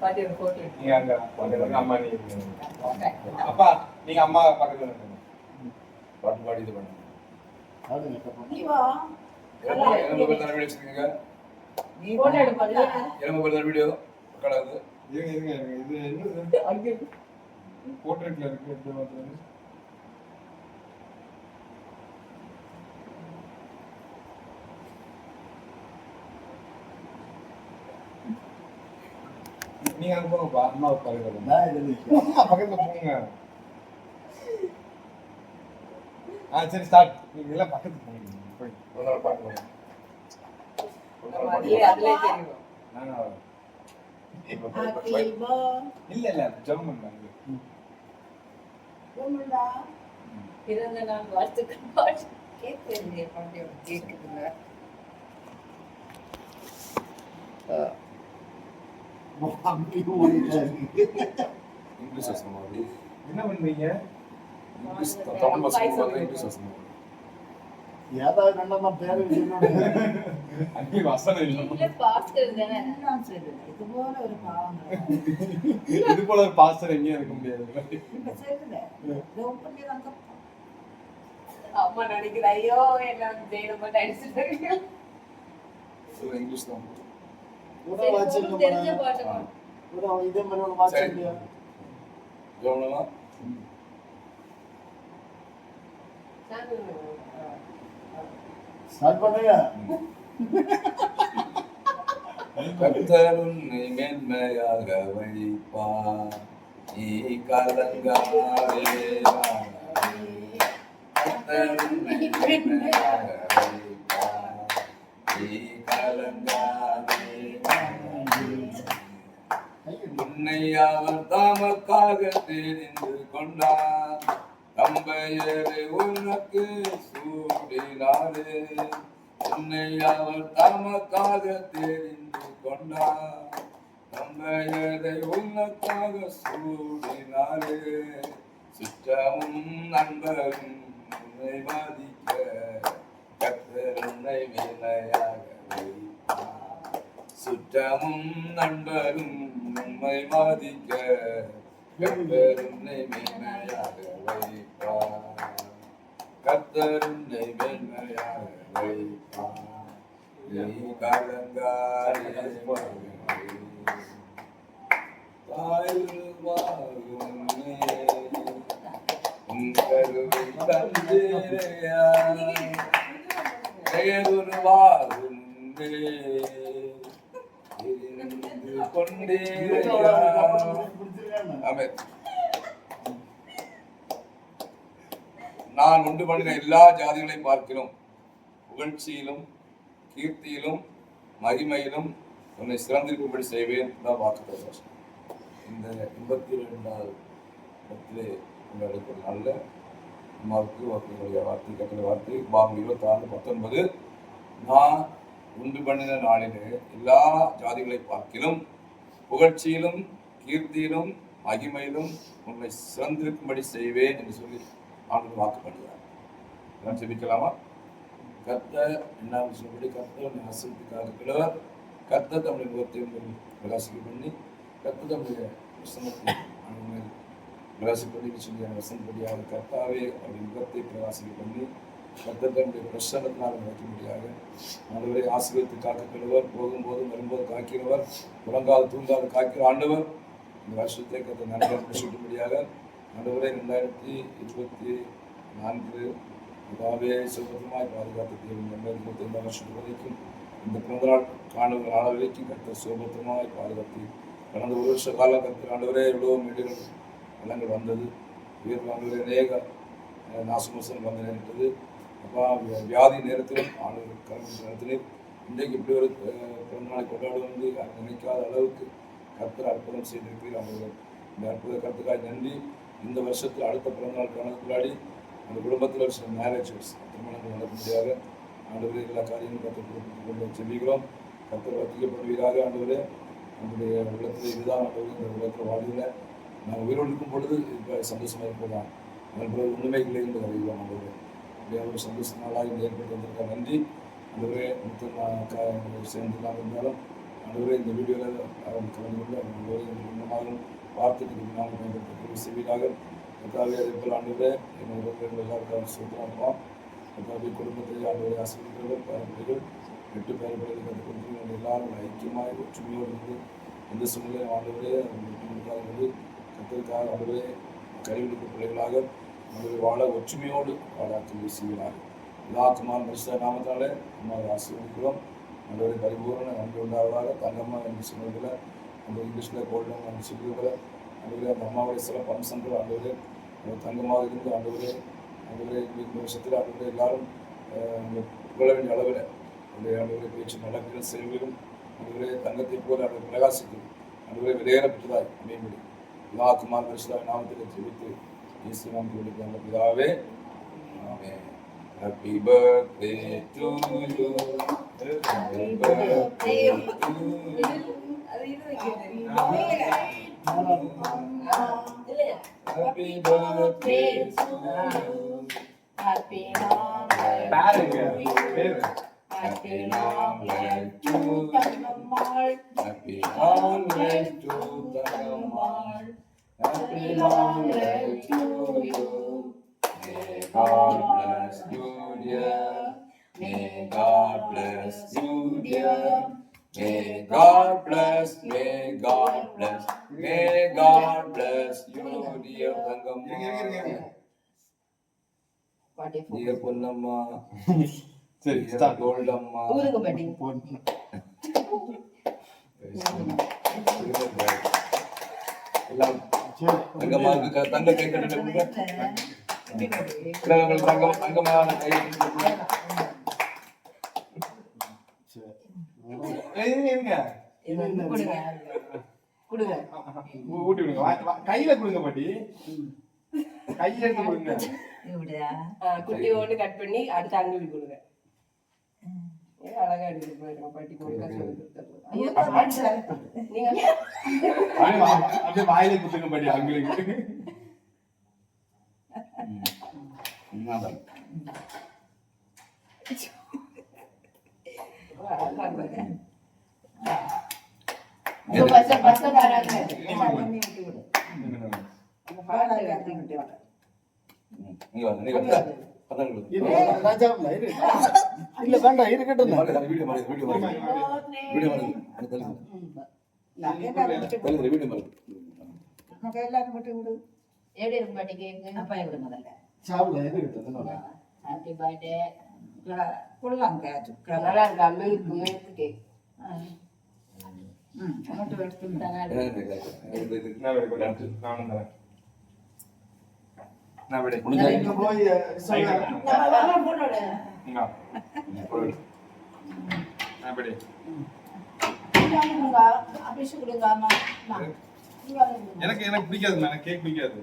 பாட்டி போட்டு நீங்க அங்க அம்மா அப்பா நீங்க அம்மா பக்கத்துல பாட்டு பாடி இது பண்ணுங்க. வீடியோ இது என்னது போர்ட்ரேட்ல இருக்கு. நீங்க அங்க போங்கப்பா, அம்மா பக்கத்துல போங்க. சரி ஸ்டார்ட். நீங்க எல்லாம் பக்கத்துக்கு போங்க. போய் ஒரு நாள் பாட்டு போங்க. இல்ல ஜெர்மன் பிறந்த நாள் வாழ்த்துக்கள் பாட்டு கேட்குது. பாட்டு கேட்குதுங்க. என்ன பண்றீங்க? தமிழ் வசனம் ஏதாவது கண்டமா பேரு அங்கே வசனம் இல்ல பாஸ்டர் தானே. இது போல ஒரு பாவம் இது போல ஒரு பாஸ்டர் எங்கேயும் இருக்க முடியாது. அம்மா நினைக்கிற ஐயோ என்ன ஜெயிலும் போட்டு அடிச்சுட்டு இங்கிலீஷ் தான் தெரிஞ்ச பாட்டு இதே மாதிரி ஒரு வாட்ச் இல்லையா கவனமா ஸ்டார்ட் பண்ணுங்க. கர்த்தர் உன்னை மேன்மையாக வைப்பார், நீ கலங்காதே. கர்த்தர் உன்னை மேன்மையாக வைப்பார், நீ கலங்காதே. உன்னை அவர் தமக்காக தெரிந்து கொண்டார், தம்பையரை உனக்கு சூடினாரே. உன்னை அவர் தமக்காக தெரிந்து கொண்டார், தம்பையரை உனக்காக சூடினாரே. சுற்றமும் நண்பரும் உன்னை மதிக்க கர்த்தர் உன்னை மேன்மையாக வைப்பார். சுற்றமும் நண்பரும் உன்னை மதிக்க கர்த்தர் உன்னை மேன்மையாக வைப்பார். கர்த்தர் உன்னை மேன்மையாக வைப்பார். நீ கலங்காதே. தாயுமாகுமே உன் கருவை தந்தேயா, பெயருருவாகுமே கொண்டேயா. ஆமென். நான் உண்டு பண்ணின எல்லா ஜாதிகளை பார்க்கிறோம், புகழ்ச்சியிலும் கீர்த்தியிலும் மகிமையிலும் உன்னை சிறந்திருக்கும்படி செய்வேன் தான் வாக்கு. இந்த 82வது உங்களுக்கு ஒரு நல்ல அம்மாவுக்கு வாக்குகளுடைய வார்த்தை கட்டளை வார்த்தை பாகம் 26:19. நான் உண்டு பண்ணின நாளிலே எல்லா ஜாதிகளை பார்க்கிலும் புகழ்ச்சியிலும் கீர்த்தியிலும் மகிமையிலும் உன்னை சிறந்திருக்கும்படி செய்வேன் என்று சொல்லி ஆண்டு வாக்கு பண்ணுகிறார். நான் செபிக்கலாமா? கர்த்தர் என்ன சொல்லி கர்த்தர் உன்னை ஆசீர்வதிக்கிறார். கர்த்தர் தம்முடைய முகத்தை பிரகாசிக்க பண்ணி கர்த்தர் தம்முடைய வசனத்தை பிரகாசிக்க பண்ணி சொல்லி வசனப்படியாக கர்த்தாவே அவருடைய முகத்தை பிரகாசிக்க பண்ணி கர்த்தர் தம்முடைய பிரசன்னத்தினால் வைக்கும்படியாக ஆண்டவரை ஆசீர்வதித்து காக்கிறவர், போகும்போதும் வரும்போது காக்கிறவர், உறங்காது தூங்காது காக்கிற ஆண்டவர். இந்த வருஷத்தை கர்த்தர் நன்றாக முடிச்சுட்டும்படியாக ஆண்டவரை 2024 இதாவே சுகமாய் பாதுகாத்து தேவன் 2025 வருஷத்து வரைக்கும் இந்த பிறந்தநாள் காணுகிற நாள் வரைக்கும் கர்த்தர் சுகமாய் பாதுகாத்து கடந்த ஒரு வருஷ காலம் கர்த்தர் ஆண்டவரே எவ்வளோ மீடுகள் வெள்ளங்கள் வந்தது, உயர்வு ஆண்டவரே அநேக நாசமோசம் வந்து நேரிட்டது. அப்பா வியாதி நேரத்திலும் ஆண்டவர் கலந்து நேரத்திலும் இன்றைக்கு இப்படி ஒரு பிறந்தநாளை கொண்டாடுவது வந்து நினைக்காத அளவுக்கு கர்த்தர் அற்புதம் செய்திருக்கிறீர். ஆண்டவர் இந்த அற்புத கருத்துக்காக நன்றி. இந்த வருஷத்தில் அடுத்த பிறந்தநாள் கணக்குள்ளாடி அந்த குடும்பத்தில் ஒரு சில மேரேஜஸ் திருமணங்கள் நடக்க முடியாத ஆண்டவரே எல்லா காரியங்களும் கர்த்தர் குடும்பத்துக்கு கொண்டு செல்கிறோம். கர்த்தர் வர்த்திக்கப்படுவீராக. ஆண்டவரே நம்முடைய உள்ளத்தில் இதுதான் ஆண்டவர் இந்த உலகத்தில் வாழ்வில் நாங்கள் உயிரோடு இருக்கும் பொழுது இப்போ சந்தோஷமாக இருப்போம். அதன் பிறகு உண்மை இல்லை என்று அறிவோம். ஆண்டவரே அப்படியே ஒரு சந்தோஷ நாளாக ஏற்பட்டு வந்திருக்க நன்றி. ஆண்டவரே சேர்ந்து நாம் இருந்தாலும் ஆண்டவரே இந்த வீடியோவில் அவங்க கலந்து கொண்டு ஆண்டவரே இன்னமாகவும் வார்த்தைக்கு நாங்கள் பயன்படுத்த செய்வீராக. கர்த்தாவே அதே போல் ஆண்டவரே எங்கள் எல்லாருக்கும் சொல்கிறாங்க. கர்த்தாவே குடும்பத்தை ஆண்டவரை ஆசிரியர்கள் பேரப்பிள்ளைகள் 8 பேரப்பிள்ளைகள் அந்த குடும்பங்கள் எல்லாரும் ஐக்கியமாக ஒற்றுமையோடு இருந்து எந்த சூழ்நிலையும் ஆண்டவரே வந்து கத்திற்காக ஆண்டவரே கைவிடுத்த பிள்ளைகளாக ஆண்டவரை வாழ ஒற்றுமையோடு வாழாக்கி செய்கிறார். எல்லாத்துமான பரிசுத்த நாமத்தாலே நம்ம ஆசீர்வதிக்கிறோம். ஆண்டவரை பரிபூர்ண நன்றி உண்டாவதாக. தங்கம்மா என்று சொன்னதில் அந்த இங்கிலீஷில் கோல்டன் அந்த சொல்லுவதில் ஆண்டவரே அந்த அம்மாவுடைய சிறப்பு அம்சங்கள் ஆண்டவரே தங்கமாக இருந்து ஆண்டவரே இந்த வருஷத்தில் ஆண்டவரே எல்லாரும் புகழ வேண்டிய அளவில் ஆண்டவரை பேச்சு நடக்கிற செயல்களும் ஆண்டவரே தங்கத்தை போல ஆண்டவர் பிரகாசிக்கும் ஆண்டவரை வெளியேறப்பட்டதாய் மேம்படி எல்லா குமார் பரிசுத்த நாமத்தில் ஜெபித்து இயேசு நாமத்தில் அந்த பிதாவே ஆமென். Happy birthday to you. Happy birthday to you. அது இது வைக்கிறது. Happy birthday to you. Happy long life. பாருங்க பேரு Happy long life to Tangammal. Happy long life to Tangammal. Happy long life to you. May God bless you, dear. May God bless you, dear. May God bless, may God bless, may God bless you, dear Tangammal. Dear Ponnamma, சரி dear start Goldamma. ஊருக்கு பாட்டி. எல்லாம் தங்கம்மாவுக்கு தங்க கை கட்டிட்டு தங்கமான கை இருங்க கொடுங்க. கொடுங்க. ஊட்டி விடுங்க கையில கொடுங்க பாட்டி கையில எடுத்து கொடுங்க இப்படியா? குட்டி ஒன்று கட் பண்ணி அடுத்து அங்கே கொடுங்க. அழகா எடுத்து போயிருங்க பாட்டி கொடுக்க ஐயோ, காய்ச்சல். நீங்க அப்படியே வாயில குத்துங்க பாட்டி அவங்களுக்கு ராஜாவில் இரு இல்ல வேண்டாம் இருக்கட்டும் எல்லாரும் மட்டும் விடு. எப்படி இருக்கு பாட்டி கேக்கு? அப்பா விடு முதல்ல. சாப்பிடலாம் இருக்கட்டும் ஹாப்பி பர்த்டே. கொடுலாம் கேட்டு. நல்லா இருக்கா மில்க் மில்க் கேக். மட்டும் எடுத்து விட்டாங்க. நானும் தரேன் நான் விட இங்க போய் சொல்ல போட்டோட. நான் விட கொடுங்க. அபிஷு கொடுங்க. அம்மா எனக்கு எனக்கு பிடிக்காது எனக்கு கேக் பிடிக்காது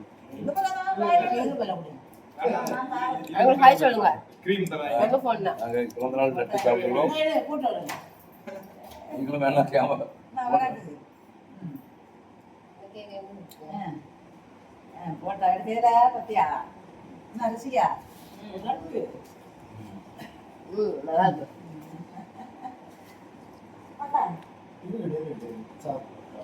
அவங்க ஹாய் சொல்லுங்க. கிரீம் தரேன் எங்க போன் தான். நாங்கள் பிறந்த நாள் நட்டு சாப்பிடுவோம். நீங்களும் வேணாம் கேமரா போட்டோ எடுத்தீரா பத்தியா? அரிசியா? நல்லா இருக்கு. இருக்கட்டும் சாப்பிடு